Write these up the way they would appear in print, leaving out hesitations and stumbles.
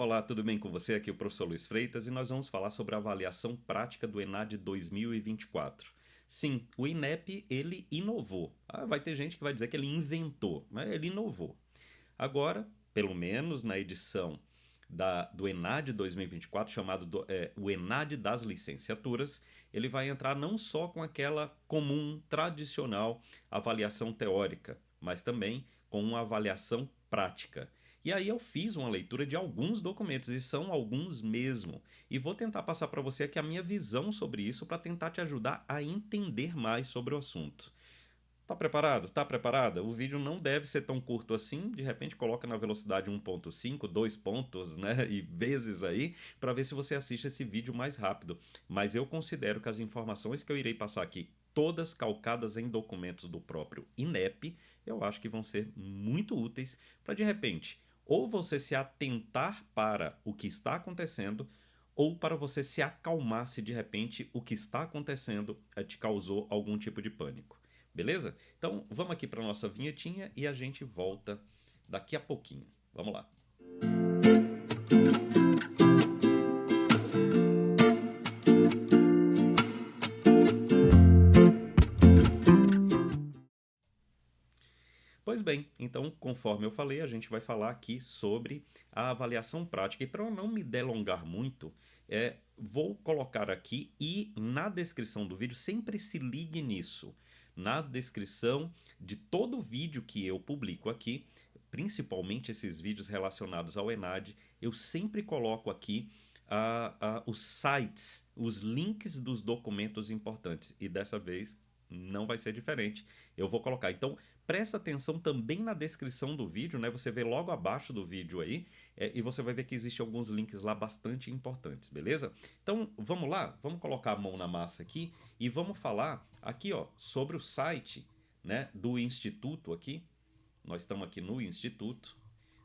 Olá, tudo bem com você? Aqui é o professor Luiz Freitas e nós vamos falar sobre a avaliação prática do ENAD 2024. Sim, o INEP ele inovou. Vai ter gente que vai dizer que ele inventou, mas ele inovou. Agora, pelo menos na edição do ENAD 2024, chamado o ENAD das licenciaturas, ele vai entrar não só com aquela comum, tradicional avaliação teórica, mas também com uma avaliação prática. E aí eu fiz uma leitura de alguns documentos, e são alguns mesmo. E vou tentar passar para você aqui a minha visão sobre isso para tentar te ajudar a entender mais sobre o assunto. Tá preparado? Tá preparada? O vídeo não deve ser tão curto assim. De repente coloca na velocidade 1.5, 2 pontos, né? E vezes aí, para ver se você assiste esse vídeo mais rápido. Mas eu considero que as informações que eu irei passar aqui, todas calcadas em documentos do próprio INEP, eu acho que vão ser muito úteis para de repente, ou você se atentar para o que está acontecendo, ou para você se acalmar se de repente o que está acontecendo te causou algum tipo de pânico. Beleza? Então vamos aqui para nossa vinhetinha e a gente volta daqui a pouquinho. Vamos lá. Pois bem, então conforme eu falei, a gente vai falar aqui sobre a avaliação prática. E para eu não me delongar muito, vou colocar aqui e na descrição do vídeo, sempre se ligue nisso. Na descrição de todo vídeo que eu publico aqui, principalmente esses vídeos relacionados ao ENAD, eu sempre coloco aqui os sites, os links dos documentos importantes. E dessa vez não vai ser diferente. Eu vou colocar. Então, presta atenção também na descrição do vídeo, né? Você vê logo abaixo do vídeo aí, e você vai ver que existem alguns links lá bastante importantes, beleza? Então, vamos lá? Vamos colocar a mão na massa aqui e vamos falar aqui, ó, sobre o site, né, do Instituto aqui. Nós estamos aqui no Instituto,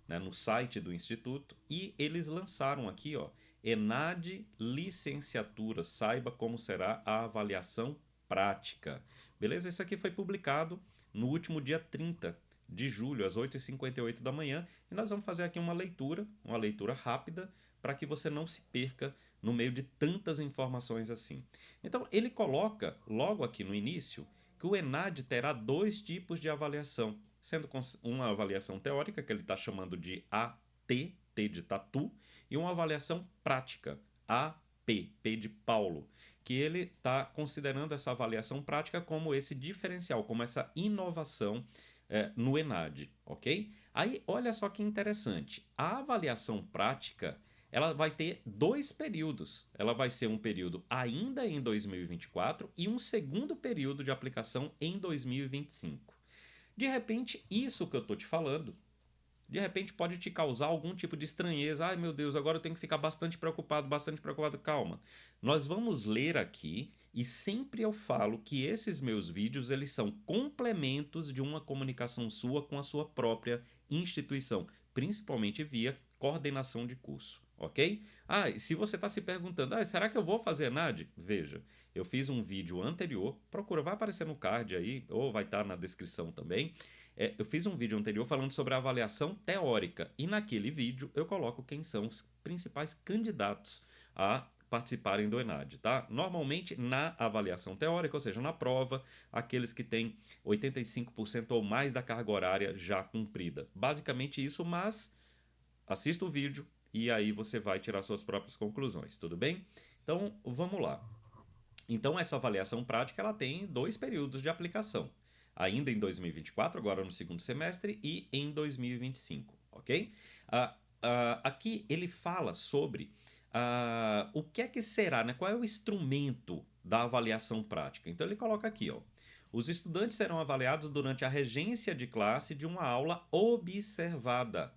né, no site do Instituto, e eles lançaram aqui, ó, ENAD Licenciatura, saiba como será a avaliação prática. Beleza? Isso aqui foi publicado no último dia 30 de julho, às 8h58 da manhã, e nós vamos fazer aqui uma leitura rápida, para que você não se perca no meio de tantas informações assim. Então, ele coloca logo aqui no início que o ENAD terá dois tipos de avaliação, sendo uma avaliação teórica, que ele está chamando de AT, T de tatu, e uma avaliação prática, AP, P de Paulo, que ele está considerando essa avaliação prática como esse diferencial, como essa inovação no ENAD, ok? Aí, olha só que interessante, a avaliação prática ela vai ter dois períodos. Ela vai ser um período ainda em 2024 e um segundo período de aplicação em 2025. De repente, isso que eu estou te falando, de repente pode te causar algum tipo de estranheza. Ai meu Deus, agora eu tenho que ficar bastante preocupado, bastante preocupado. Calma. Nós vamos ler aqui e sempre eu falo que esses meus vídeos eles são complementos de uma comunicação sua com a sua própria instituição, principalmente via coordenação de curso, ok? E se você está se perguntando, será que eu vou fazer ENAD? Veja, eu fiz um vídeo anterior, procura, vai aparecer no card aí, ou vai estar na descrição também. Eu fiz um vídeo anterior falando sobre a avaliação teórica e naquele vídeo eu coloco quem são os principais candidatos a participarem do ENAD, tá? Normalmente na avaliação teórica, ou seja, na prova, aqueles que têm 85% ou mais da carga horária já cumprida. Basicamente isso, mas assista o vídeo e aí você vai tirar suas próprias conclusões, tudo bem? Então, vamos lá. Então, essa avaliação prática ela tem dois períodos de aplicação. Ainda em 2024, agora no segundo semestre, e em 2025, ok? Aqui ele fala sobre o que é que será, né? Qual é o instrumento da avaliação prática. Então, ele coloca aqui, ó. Os estudantes serão avaliados durante a regência de classe de uma aula observada.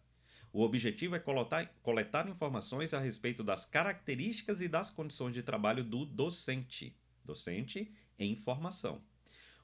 O objetivo é coletar informações a respeito das características e das condições de trabalho do docente. Docente em formação.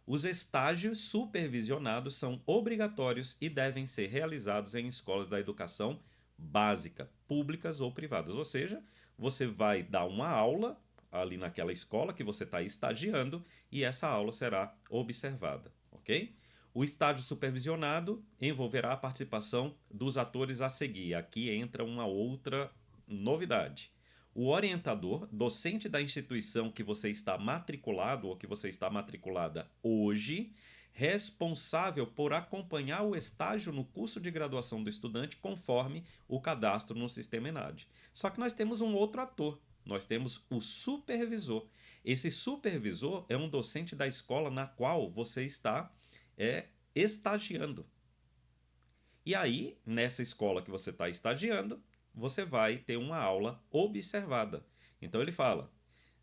Os estágios supervisionados são obrigatórios e devem ser realizados em escolas da educação básica, públicas ou privadas. Ou seja, você vai dar uma aula ali naquela escola que você está estagiando e essa aula será observada, ok? O estágio supervisionado envolverá a participação dos atores a seguir. Aqui entra uma outra novidade. O orientador, docente da instituição que você está matriculado ou que você está matriculada hoje, responsável por acompanhar o estágio no curso de graduação do estudante conforme o cadastro no sistema ENAD. Só que nós temos um outro ator, nós temos o supervisor. Esse supervisor é um docente da escola na qual você está estagiando. E aí, nessa escola que você está estagiando, você vai ter uma aula observada. Então ele fala: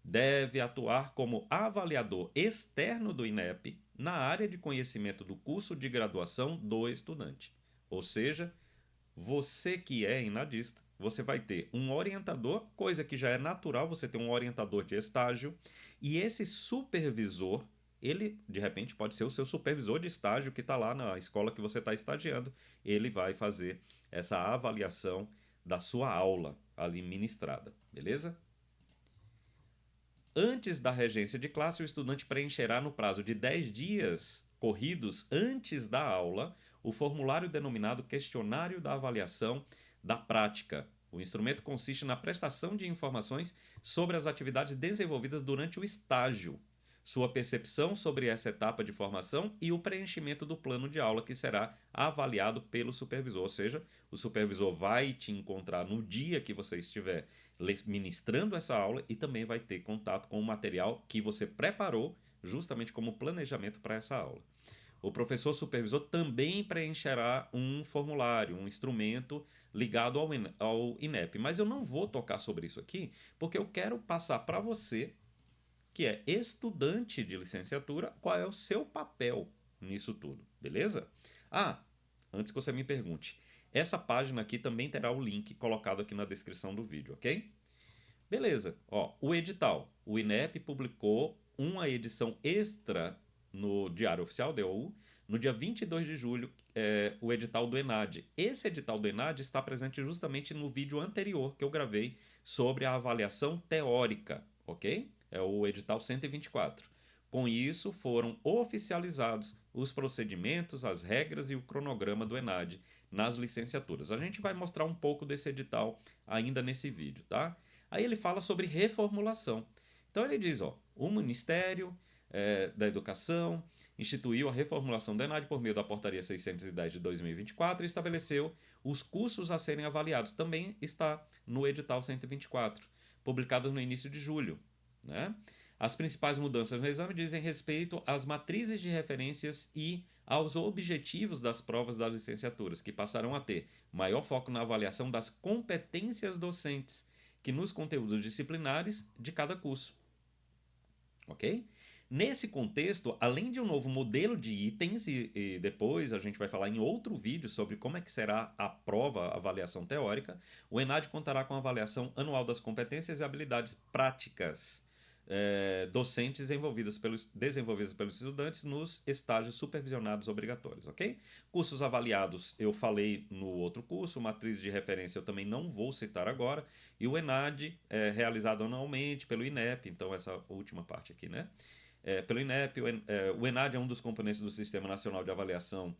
deve atuar como avaliador externo do INEP na área de conhecimento do curso de graduação do estudante. Ou seja, você que é enadista, você vai ter um orientador, coisa que já é natural você ter um orientador de estágio, e esse supervisor, ele de repente pode ser o seu supervisor de estágio que está lá na escola que você está estagiando, ele vai fazer essa avaliação da sua aula ali ministrada, beleza? Antes da regência de classe, o estudante preencherá no prazo de 10 dias corridos antes da aula o formulário denominado Questionário da Avaliação da Prática. O instrumento consiste na prestação de informações sobre as atividades desenvolvidas durante o estágio, sua percepção sobre essa etapa de formação e o preenchimento do plano de aula que será avaliado pelo supervisor. Ou seja, o supervisor vai te encontrar no dia que você estiver ministrando essa aula e também vai ter contato com o material que você preparou justamente como planejamento para essa aula. O professor supervisor também preencherá um formulário, um instrumento ligado ao INEP. Mas eu não vou tocar sobre isso aqui, porque eu quero passar para você, que é estudante de licenciatura, qual é o seu papel nisso tudo, beleza? Ah, antes que você me pergunte, essa página aqui também terá o link colocado aqui na descrição do vídeo, ok? Beleza, ó, o edital. O INEP publicou uma edição extra no Diário Oficial, DOU, no dia 22 de julho, o edital do ENAD. Esse edital do ENAD está presente justamente no vídeo anterior que eu gravei sobre a avaliação teórica, ok? É o edital 124. Com isso, foram oficializados os procedimentos, as regras e o cronograma do ENAD nas licenciaturas. A gente vai mostrar um pouco desse edital ainda nesse vídeo, tá? Aí ele fala sobre reformulação. Então ele diz, ó, o Ministério da Educação instituiu a reformulação da ENAD por meio da Portaria 610 de 2024 e estabeleceu os cursos a serem avaliados. Também está no edital 124, publicados no início de julho, né? As principais mudanças no exame dizem respeito às matrizes de referências e aos objetivos das provas das licenciaturas, que passarão a ter maior foco na avaliação das competências docentes que nos conteúdos disciplinares de cada curso. Ok? Nesse contexto, além de um novo modelo de itens, e depois a gente vai falar em outro vídeo sobre como é que será a prova, a avaliação teórica, o ENAD contará com a avaliação anual das competências e habilidades práticas docentes desenvolvidas pelos estudantes nos estágios supervisionados obrigatórios, ok? Cursos avaliados eu falei no outro curso, matriz de referência eu também não vou citar agora, e o ENAD é realizado anualmente pelo INEP, então essa última parte aqui, né? Pelo INEP, o ENAD é um dos componentes do Sistema Nacional de Avaliação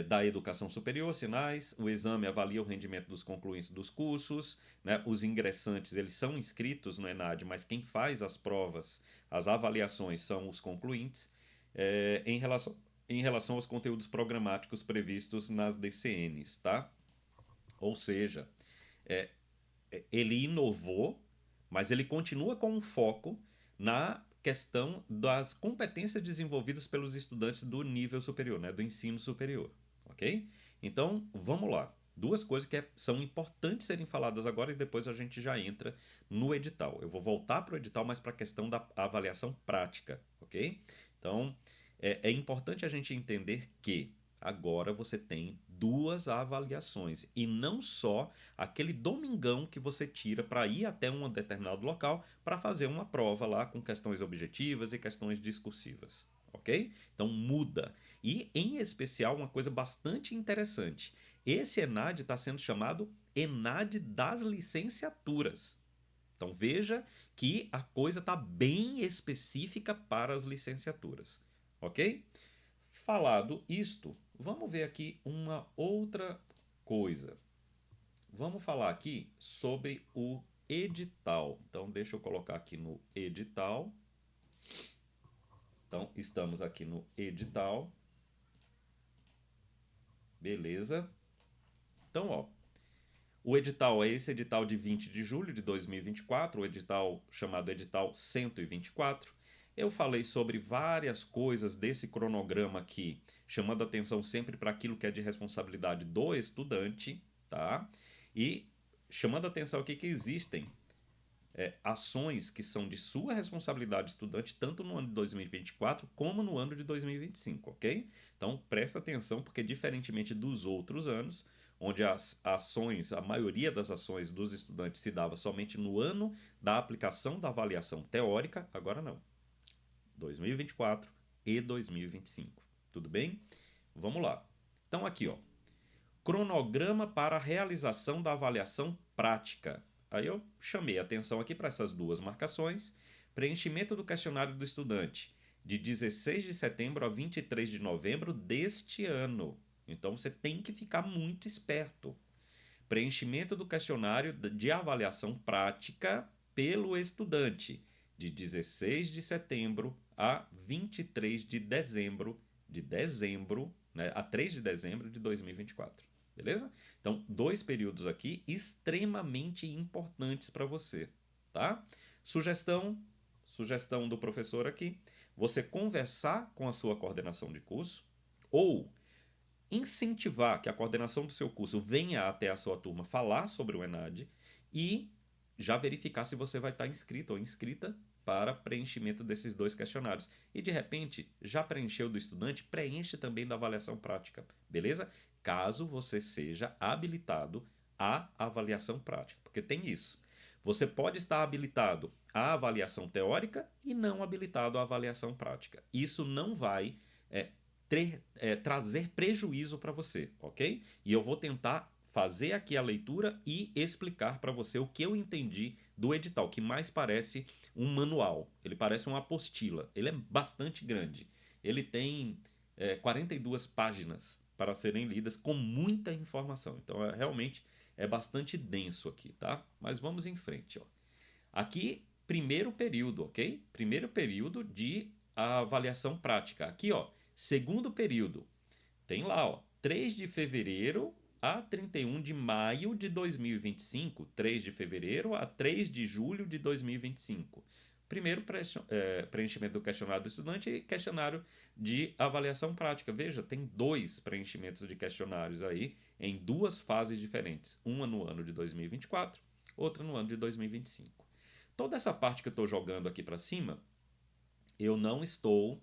da Educação Superior, SINAES. O exame avalia o rendimento dos concluintes dos cursos, né? Os ingressantes eles são inscritos no ENAD, mas quem faz as provas, as avaliações são os concluintes, em relação aos conteúdos programáticos previstos nas DCNs, tá? Ou seja, é, ele inovou, mas ele continua com um foco na questão das competências desenvolvidas pelos estudantes do nível superior, né, do ensino superior, ok? Então, vamos lá. Duas coisas que são importantes serem faladas agora e depois a gente já entra no edital. Eu vou voltar para o edital, mas para a questão da avaliação prática, ok? Então, é importante a gente entender que agora você tem duas avaliações e não só aquele domingão que você tira para ir até um determinado local para fazer uma prova lá com questões objetivas e questões discursivas, ok? Então muda. E em especial uma coisa bastante interessante, esse ENAD está sendo chamado ENAD das licenciaturas. Então veja que a coisa está bem específica para as licenciaturas, ok? Falado isto, vamos ver aqui uma outra coisa. vamos falar aqui sobre o edital. Então, deixa eu colocar aqui no edital. Então, estamos aqui no edital. Beleza. Então, ó, o edital é esse edital de 20 de julho de 2024, o edital chamado edital 124. Eu falei sobre várias coisas desse cronograma aqui, chamando atenção sempre para aquilo que é de responsabilidade do estudante, tá? E chamando atenção aqui que existem ações que são de sua responsabilidade estudante, tanto no ano de 2024 como no ano de 2025, ok? Então presta atenção, porque diferentemente dos outros anos, onde as ações, a maioria das ações dos estudantes se dava somente no ano da aplicação da avaliação teórica, agora não. 2024 e 2025. Tudo bem? Vamos lá. Então aqui, ó, cronograma para a realização da avaliação prática. Aí eu chamei a atenção aqui para essas duas marcações. Preenchimento do questionário do estudante de 16 de setembro a 23 de novembro deste ano. Então você tem que ficar muito esperto. Preenchimento do questionário de avaliação prática pelo estudante de 16 de setembro a 23 de dezembro, né, a 3 de dezembro de 2024. Beleza? Então, dois períodos aqui extremamente importantes para você, tá? Sugestão do professor aqui, você conversar com a sua coordenação de curso ou incentivar que a coordenação do seu curso venha até a sua turma falar sobre o ENAD e já verificar se você vai estar inscrito ou inscrita para preenchimento desses dois questionários. E de repente, já preencheu do estudante, preenche também da avaliação prática, beleza? Caso você seja habilitado à avaliação prática, porque tem isso. Você pode estar habilitado à avaliação teórica e não habilitado à avaliação prática. Isso não vai trazer prejuízo para você, ok? E eu vou tentar fazer aqui a leitura e explicar para você o que eu entendi do edital, que mais parece um manual. Ele parece uma apostila. Ele é bastante grande. Ele tem 42 páginas para serem lidas com muita informação. Então, realmente é bastante denso aqui, tá? Mas vamos em frente, ó. Aqui, primeiro período, ok? Primeiro período de avaliação prática. Aqui, ó, segundo período. Tem lá, ó, 3 de fevereiro a 31 de maio de 2025. 3 de fevereiro a 3 de julho de 2025. Primeiro preenchimento do questionário do estudante e questionário de avaliação prática. Veja, tem dois preenchimentos de questionários aí em duas fases diferentes. Uma no ano de 2024, outra no ano de 2025. Toda essa parte que eu estou jogando aqui para cima, eu não estou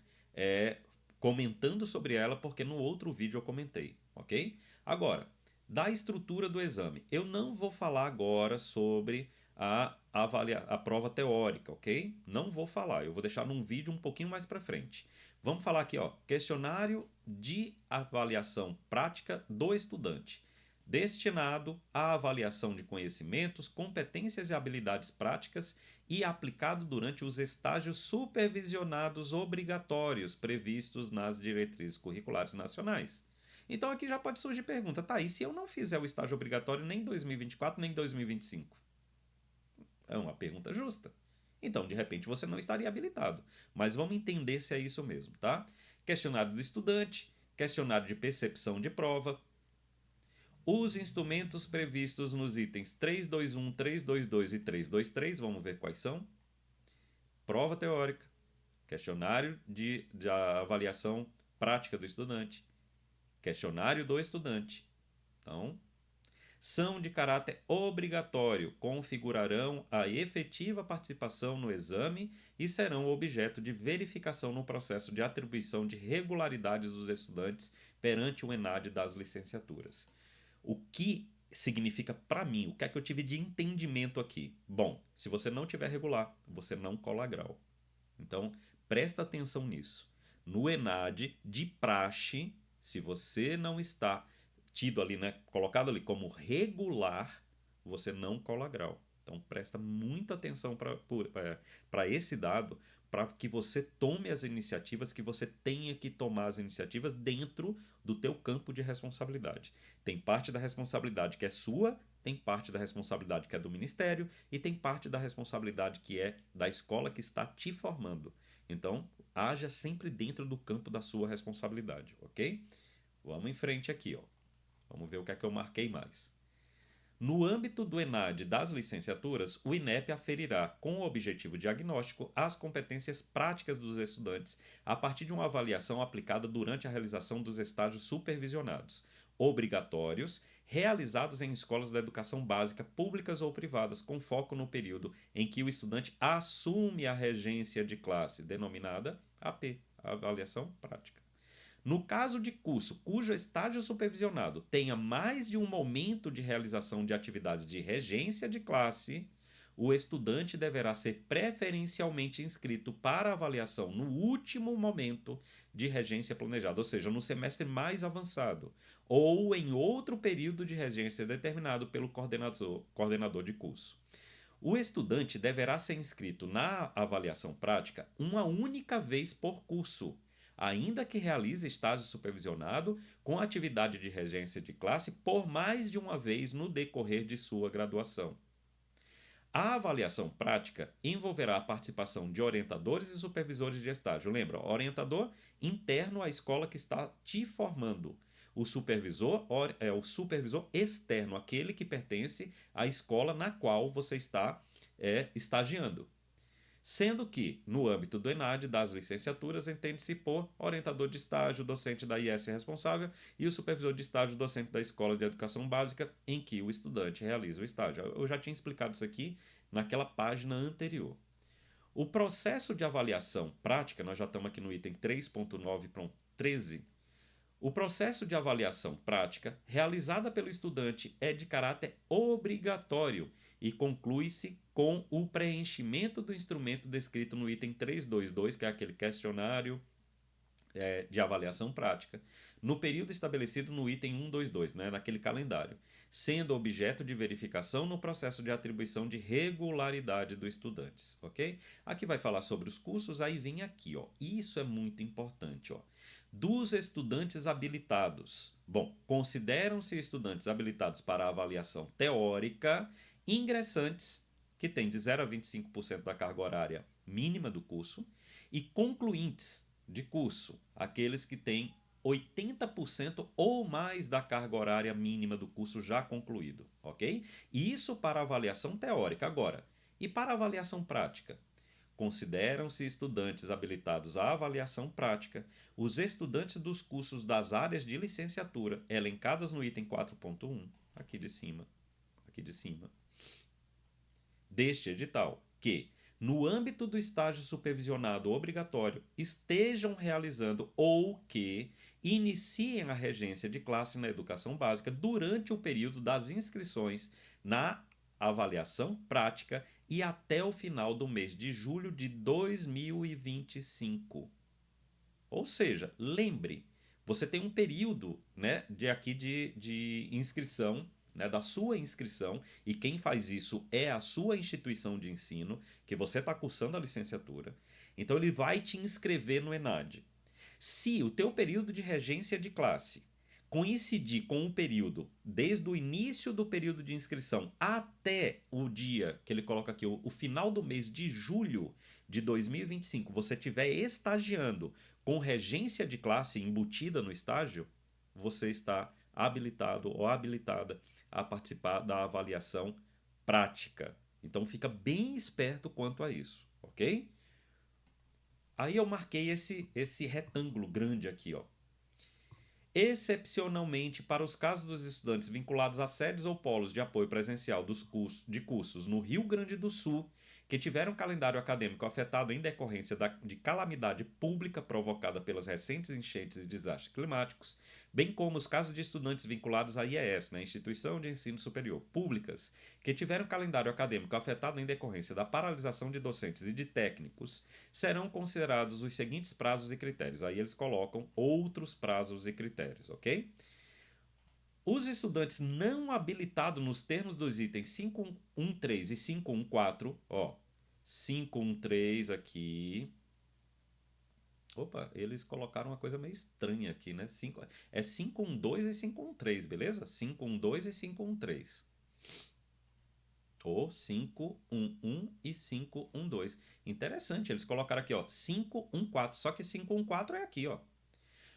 comentando sobre ela porque no outro vídeo eu comentei, ok? Agora, da estrutura do exame, eu não vou falar agora sobre a prova teórica, ok? Não vou falar, eu vou deixar num vídeo um pouquinho mais para frente. Vamos falar aqui, ó, questionário de avaliação prática do estudante, destinado à avaliação de conhecimentos, competências e habilidades práticas e aplicado durante os estágios supervisionados obrigatórios previstos nas diretrizes curriculares nacionais. Então aqui já pode surgir pergunta, tá, e se eu não fizer o estágio obrigatório nem em 2024 nem em 2025? É uma pergunta justa. Então, de repente, você não estaria habilitado. Mas vamos entender se é isso mesmo, tá? Questionário do estudante, questionário de percepção de prova, os instrumentos previstos nos itens 321, 322 e 323, vamos ver quais são. Prova teórica, questionário de avaliação prática do estudante, questionário do estudante. Então, são de caráter obrigatório, configurarão a efetiva participação no exame e serão objeto de verificação no processo de atribuição de regularidades dos estudantes perante o ENAD das licenciaturas. O que significa para mim? O que é que eu tive de entendimento aqui? Bom, se você não tiver regular, você não cola grau. Então, presta atenção nisso. No ENAD, de praxe, se você não está tido ali, né, colocado ali como regular, você não cola grau. Então, presta muita atenção para esse dado, para que você tome as iniciativas, que você tenha que tomar as iniciativas dentro do teu campo de responsabilidade. Tem parte da responsabilidade que é sua tem parte da responsabilidade que é do ministério e tem parte da responsabilidade que é da escola que está te formando. Então, haja sempre dentro do campo da sua responsabilidade, ok? Vamos em frente aqui, ó. Vamos ver o que é que eu marquei mais. No âmbito do ENAD das licenciaturas, o INEP aferirá, com o objetivo diagnóstico, as competências práticas dos estudantes a partir de uma avaliação aplicada durante a realização dos estágios supervisionados, obrigatórios, realizados em escolas da educação básica públicas ou privadas, com foco no período em que o estudante assume a regência de classe, denominada AP, avaliação prática. No caso de curso cujo estágio supervisionado tenha mais de um momento de realização de atividades de regência de classe, o estudante deverá ser preferencialmente inscrito para avaliação no último momento de regência planejada, ou seja, no semestre mais avançado, ou em outro período de regência determinado pelo coordenador de curso. O estudante deverá ser inscrito na avaliação prática uma única vez por curso, ainda que realize estágio supervisionado com atividade de regência de classe por mais de uma vez no decorrer de sua graduação. A avaliação prática envolverá a participação de orientadores e supervisores de estágio. Lembra, orientador interno à escola que está te formando. O supervisor é o supervisor externo, aquele que pertence à escola na qual você está estagiando. Sendo que, no âmbito do ENAD, das licenciaturas, entende-se por orientador de estágio, docente da IS responsável e o supervisor de estágio, docente da Escola de Educação Básica, em que o estudante realiza o estágio. Eu já tinha explicado isso aqui naquela página anterior. O processo de avaliação prática, nós já estamos aqui no item 3.9.13. O processo de avaliação prática realizada pelo estudante é de caráter obrigatório e conclui-se com o preenchimento do instrumento descrito no item 322, que é aquele questionário de avaliação prática, no período estabelecido no item 122, né, naquele calendário, sendo objeto de verificação no processo de atribuição de regularidade dos estudantes, ok? Aqui vai falar sobre os cursos, aí vem aqui, ó. Isso é muito importante, ó. Dos estudantes habilitados. Bom, consideram-se estudantes habilitados para a avaliação teórica ingressantes, que têm de 0 a 25% da carga horária mínima do curso, e concluintes de curso, aqueles que têm 80% ou mais da carga horária mínima do curso já concluído, ok? Isso para avaliação teórica. Agora, e para avaliação prática? Consideram-se estudantes habilitados à avaliação prática os estudantes dos cursos das áreas de licenciatura elencadas no item 4.1, aqui de cima, deste edital, que, no âmbito do estágio supervisionado obrigatório, estejam realizando ou que iniciem a regência de classe na educação básica durante o período das inscrições na avaliação prática e até o final do mês de julho de 2025. Ou seja, lembre, você tem um período, né, de inscrição, né, da sua inscrição, e quem faz isso é a sua instituição de ensino, que você está cursando a licenciatura. Então ele vai te inscrever no ENAD. Se o teu período de regência de classe coincidir com o período, desde o início do período de inscrição até o dia que ele coloca aqui, o final do mês de julho de 2025, você estiver estagiando com regência de classe embutida no estágio, você está habilitado ou habilitada a participar da avaliação prática. Então fica bem esperto quanto a isso, ok? Aí eu marquei esse retângulo grande aqui, ó. Excepcionalmente, para os casos dos estudantes vinculados a sedes ou polos de apoio presencial de cursos no Rio Grande do Sul, que tiveram calendário acadêmico afetado em decorrência de calamidade pública provocada pelas recentes enchentes e desastres climáticos, bem como os casos de estudantes vinculados à IES, na Instituição de Ensino Superior, públicas, que tiveram calendário acadêmico afetado em decorrência da paralisação de docentes e de técnicos, serão considerados os seguintes prazos e critérios. Aí eles colocam outros prazos e critérios, ok? Os estudantes não habilitados nos termos dos itens 513 e 514, ó, 513 aqui. Opa, eles colocaram uma coisa meio estranha aqui, né? É 512 e 513, beleza? 512 e 513. Ou 511 e 512. Interessante, eles colocaram aqui, ó, 514. Só que 514 é aqui, ó.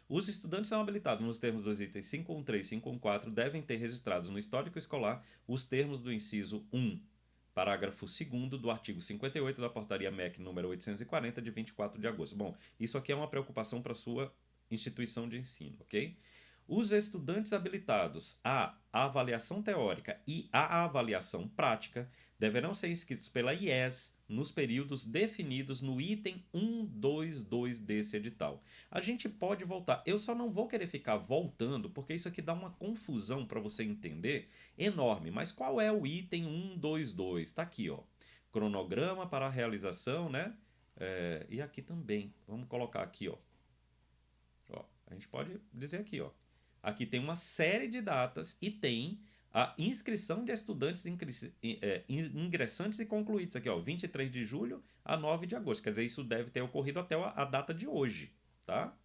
Os estudantes são habilitados nos termos dos itens 513 e 514 devem ter registrados no histórico escolar os termos do inciso 1, parágrafo 2º do artigo 58 da portaria MEC número 840 de 24 de agosto. Bom, isso aqui é uma preocupação para a sua instituição de ensino, ok? Os estudantes habilitados à avaliação teórica e à avaliação prática deverão ser inscritos pela IES nos períodos definidos no item 122 desse edital. A gente pode voltar, eu só não vou querer ficar voltando, porque isso aqui dá uma confusão para você entender enorme. Mas qual é o item 122? Está aqui, ó. Cronograma para a realização, né? E aqui também. Vamos colocar aqui, ó. A gente pode dizer aqui, ó. Aqui tem uma série de datas e tem a inscrição de estudantes ingressantes e concluídos. Aqui, ó, 23 de julho a 9 de agosto. Quer dizer, isso deve ter ocorrido até a data de hoje, tá?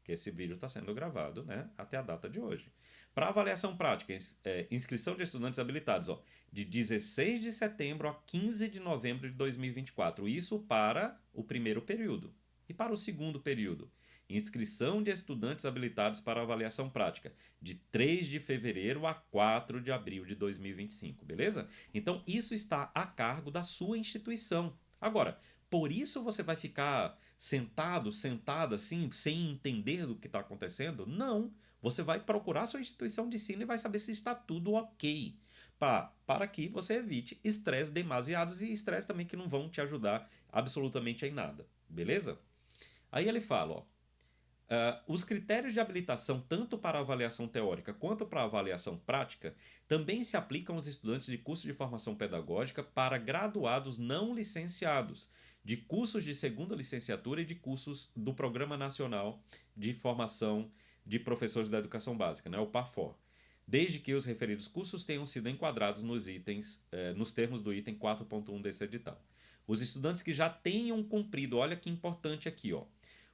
Que esse vídeo está sendo gravado, né? Até a data de hoje. Para avaliação prática, inscrição de estudantes habilitados, ó, de 16 de setembro a 15 de novembro de 2024. Isso para o primeiro período. E para o segundo período? Inscrição de estudantes habilitados para avaliação prática, de 3 de fevereiro a 4 de abril de 2025, beleza? Então, isso está a cargo da sua instituição. Agora, por isso você vai ficar sentado, sentada assim, sem entender do que está acontecendo? Não. Você vai procurar sua instituição de ensino e vai saber se está tudo ok. Para que você evite estresse demasiados e estresse também que não vão te ajudar absolutamente em nada. Beleza? Aí ele fala, ó. Os critérios de habilitação, tanto para a avaliação teórica quanto para a avaliação prática, também se aplicam aos estudantes de curso de formação pedagógica para graduados não licenciados, de cursos de segunda licenciatura e de cursos do Programa Nacional de Formação de Professores da Educação Básica, né, o PAFOR, desde que os referidos cursos tenham sido enquadrados nos termos do item 4.1 desse edital. Os estudantes que já tenham cumprido, olha que importante aqui, ó,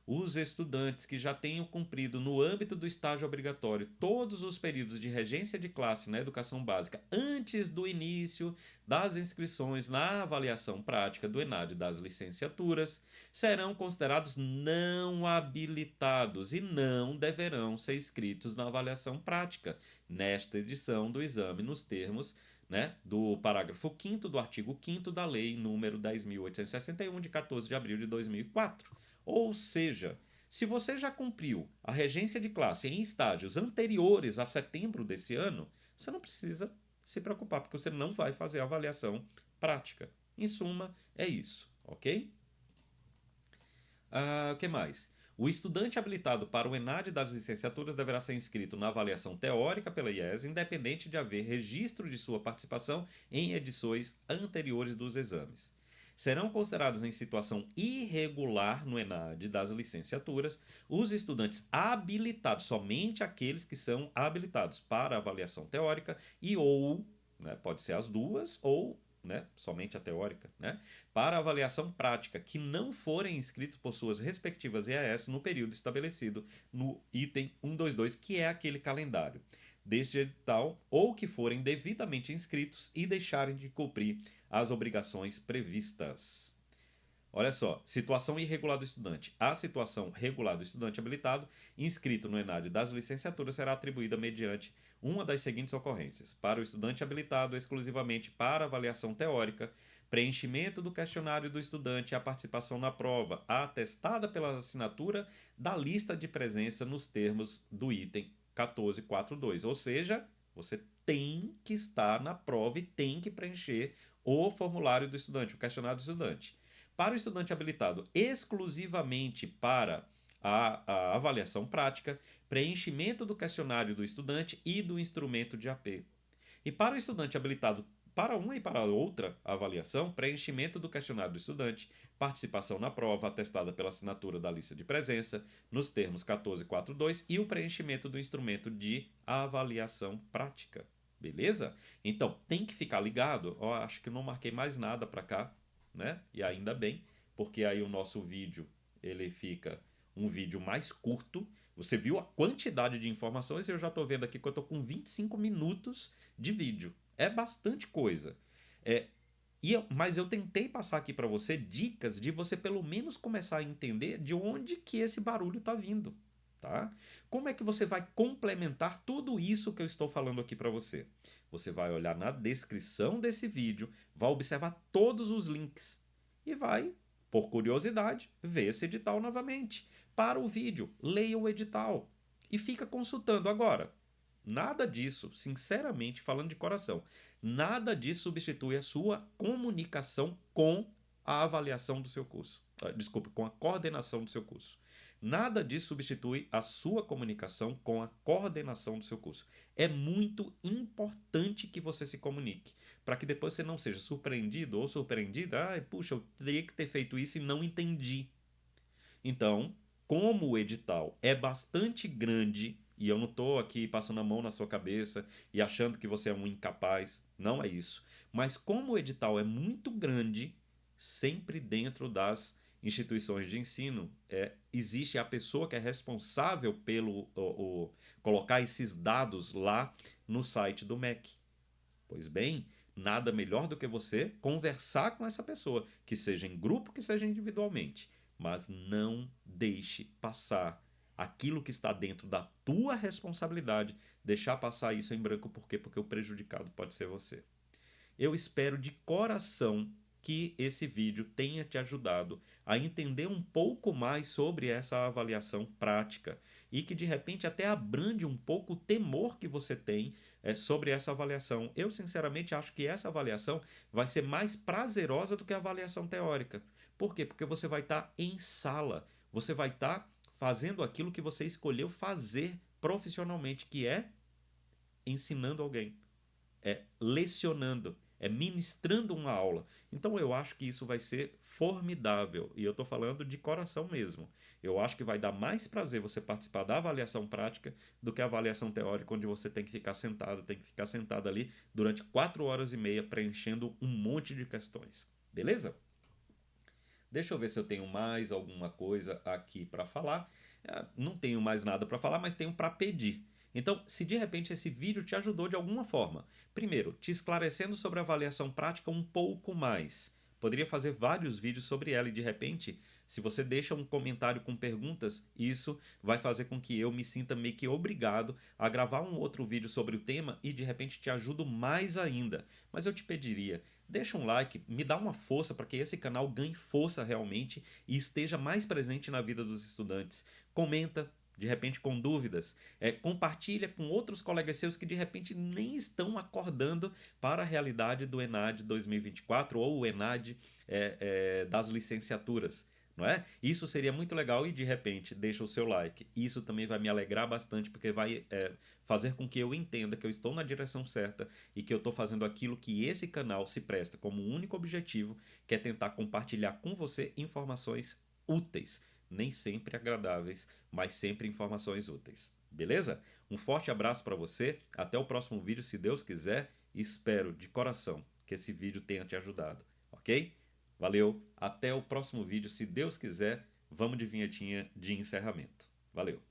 os estudantes que já tenham cumprido no âmbito do estágio obrigatório todos os períodos de regência de classe na educação básica antes do início das inscrições na avaliação prática do ENAD das licenciaturas serão considerados não habilitados e não deverão ser inscritos na avaliação prática nesta edição do exame nos termos, né, do parágrafo 5º do artigo 5º da Lei número 10.861 de 14 de abril de 2004. Ou seja, se você já cumpriu a regência de classe em estágios anteriores a setembro desse ano, você não precisa se preocupar, porque você não vai fazer a avaliação prática. Em suma, é isso, ok? O que mais? O estudante habilitado para o ENAD das licenciaturas deverá ser inscrito na avaliação teórica pela IES, independente de haver registro de sua participação em edições anteriores dos exames. Serão considerados em situação irregular no ENAD das licenciaturas os estudantes habilitados, somente aqueles que são habilitados para avaliação teórica né, pode ser as duas, ou né, somente a teórica, né, para avaliação prática, que não forem inscritos por suas respectivas EAS no período estabelecido no item 122, que é aquele calendário deste edital, ou que forem devidamente inscritos e deixarem de cumprir as obrigações previstas. Olha só, situação irregular do estudante. A situação regular do estudante habilitado, inscrito no ENAD das licenciaturas, será atribuída mediante uma das seguintes ocorrências: para o estudante habilitado exclusivamente para avaliação teórica, preenchimento do questionário do estudante e a participação na prova, atestada pela assinatura da lista de presença nos termos do item 1442. Ou seja, você tem que estar na prova e tem que preencher o formulário do estudante, o questionário do estudante. Para o estudante habilitado exclusivamente para a avaliação prática, preenchimento do questionário do estudante e do instrumento de AP. E para o estudante habilitado para uma e para outra avaliação, preenchimento do questionário do estudante, participação na prova atestada pela assinatura da lista de presença, nos termos 1442, e o preenchimento do instrumento de avaliação prática. Beleza? Então, tem que ficar ligado. Ó, acho que não marquei mais nada para cá, né? E ainda bem, porque aí o nosso vídeo ele fica um vídeo mais curto. Você viu a quantidade de informações? Eu já estou vendo aqui que eu estou com 25 minutos de vídeo. É bastante coisa. Mas eu tentei passar aqui para você dicas de você pelo menos começar a entender de onde que esse barulho está vindo, tá? Como é que você vai complementar tudo isso que eu estou falando aqui para você? Você vai olhar na descrição desse vídeo, vai observar todos os links e vai, por curiosidade, ver esse edital novamente. Para o vídeo, leia o edital e fica consultando. Agora, nada disso, sinceramente, falando de coração, nada disso substitui a sua comunicação com a avaliação do seu curso. Desculpa, com a coordenação do seu curso. Nada disso substitui a sua comunicação com a coordenação do seu curso. É muito importante que você se comunique, para que depois você não seja surpreendido ou surpreendida. Ah, puxa, eu teria que ter feito isso e não entendi. Então, como o edital é bastante grande, e eu não estou aqui passando a mão na sua cabeça e achando que você é um incapaz, não é isso. Mas como o edital é muito grande, sempre dentro das instituições de ensino, existe a pessoa que é responsável pelo colocar esses dados lá no site do MEC. Pois bem, nada melhor do que você conversar com essa pessoa, que seja em grupo, que seja individualmente. Mas não deixe passar aquilo que está dentro da tua responsabilidade, deixar passar isso em branco, por quê? Porque o prejudicado pode ser você. Eu espero de coração que esse vídeo tenha te ajudado a entender um pouco mais sobre essa avaliação prática e que de repente até abrande um pouco o temor que você tem sobre essa avaliação. Eu sinceramente acho que essa avaliação vai ser mais prazerosa do que a avaliação teórica. Por quê? Porque você vai estar em sala, você vai estar fazendo aquilo que você escolheu fazer profissionalmente, que é ensinando alguém, lecionando, ministrando uma aula. Então eu acho que isso vai ser formidável e eu estou falando de coração mesmo. Eu acho que vai dar mais prazer você participar da avaliação prática do que a avaliação teórica, onde você tem que ficar sentado ali durante 4 horas e meia preenchendo um monte de questões. Beleza? Deixa eu ver se eu tenho mais alguma coisa aqui para falar. Não tenho mais nada para falar, mas tenho para pedir. Então, se de repente esse vídeo te ajudou de alguma forma, primeiro, te esclarecendo sobre a avaliação prática um pouco mais. Poderia fazer vários vídeos sobre ela e de repente, se você deixa um comentário com perguntas, isso vai fazer com que eu me sinta meio que obrigado a gravar um outro vídeo sobre o tema e de repente te ajudo mais ainda. Mas eu te pediria, deixa um like, me dá uma força para que esse canal ganhe força realmente e esteja mais presente na vida dos estudantes. Comenta, de repente com dúvidas, compartilha com outros colegas seus que de repente nem estão acordando para a realidade do ENAD 2024 ou o ENAD das licenciaturas. Não é? Isso seria muito legal e de repente deixa o seu like. Isso também vai me alegrar bastante porque vai fazer com que eu entenda que eu estou na direção certa e que eu estou fazendo aquilo que esse canal se presta como único objetivo, que é tentar compartilhar com você informações úteis. Nem sempre agradáveis, mas sempre informações úteis. Beleza? Um forte abraço para você. Até o próximo vídeo, se Deus quiser. Espero de coração que esse vídeo tenha te ajudado. Ok? Valeu. Até o próximo vídeo, se Deus quiser. Vamos de vinhetinha de encerramento. Valeu.